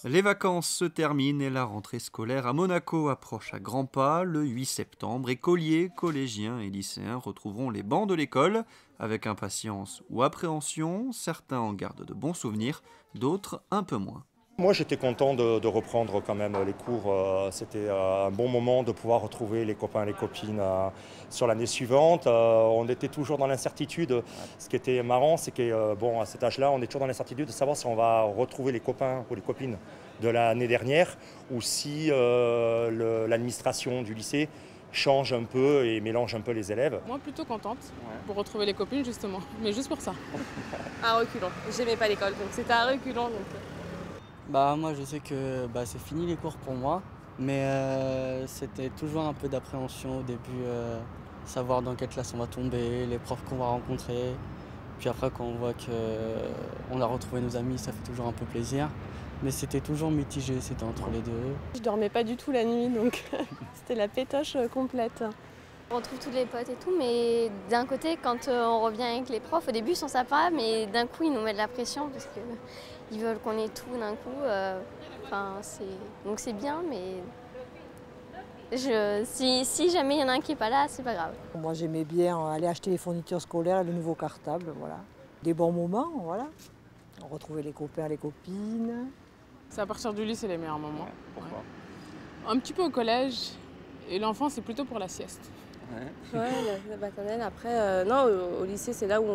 Les vacances se terminent et la rentrée scolaire à Monaco approche à grands pas le 8 septembre. Écoliers, collégiens et lycéens retrouveront les bancs de l'école avec impatience ou appréhension. Certains en gardent de bons souvenirs, d'autres un peu moins. Moi, j'étais content de reprendre quand même les cours. C'était un bon moment de pouvoir retrouver les copains et les copines sur l'année suivante. On était toujours dans l'incertitude. Ce qui était marrant, c'est que bon, à cet âge-là, on est toujours dans l'incertitude de savoir si on va retrouver les copains ou les copines de l'année dernière ou si l'administration du lycée change un peu et mélange un peu les élèves. Moi, plutôt contente pour retrouver les copines, justement. Mais juste pour ça. À reculons. J'aimais pas l'école, donc c'était à reculons. Moi je sais que c'est fini les cours pour moi, mais c'était toujours un peu d'appréhension au début, savoir dans quelle classe on va tomber, les profs qu'on va rencontrer. Puis après quand on voit qu'on a retrouvé nos amis, ça fait toujours un peu plaisir. Mais c'était toujours mitigé, c'était entre les deux. Je dormais pas du tout la nuit, donc c'était la pétoche complète. On retrouve tous les potes et tout, mais d'un côté, quand on revient avec les profs, au début ils sont sympas, mais d'un coup ils nous mettent de la pression parce qu'ils veulent qu'on ait tout d'un coup. Donc c'est bien, mais si jamais il y en a un qui n'est pas là, c'est pas grave. Moi j'aimais bien aller acheter les fournitures scolaires et le nouveau cartable, voilà. Des bons moments, voilà. On retrouvait les copains, les copines. C'est à partir du lycée les meilleurs moments. Pourquoi ? Un petit peu au collège, et l'enfant c'est plutôt pour la sieste. Ouais, la maternelle. Après, non, au lycée, c'est là où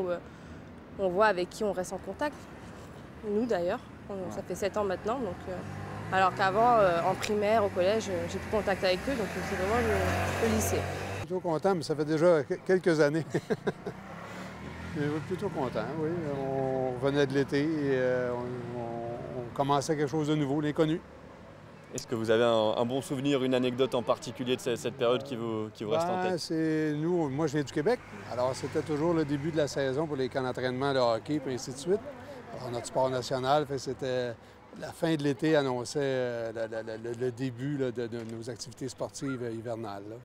on voit avec qui on reste en contact. Nous, d'ailleurs. Ça fait 7 ans maintenant. Donc, alors qu'avant, en primaire, au collège, j'ai plus contact avec eux. Donc, c'est vraiment le lycée. Plutôt content, mais ça fait déjà quelques années. Mais plutôt content, oui. On venait de l'été et on commençait quelque chose de nouveau, l'inconnu. Est-ce que vous avez un bon souvenir, une anecdote en particulier de cette période qui vous reste en tête? Moi, je viens du Québec. Alors, c'était toujours le début de la saison pour les camps d'entraînement, le hockey, puis ainsi de suite. Alors, notre sport national, c'était la fin de l'été annonçait le début de nos activités sportives hivernales.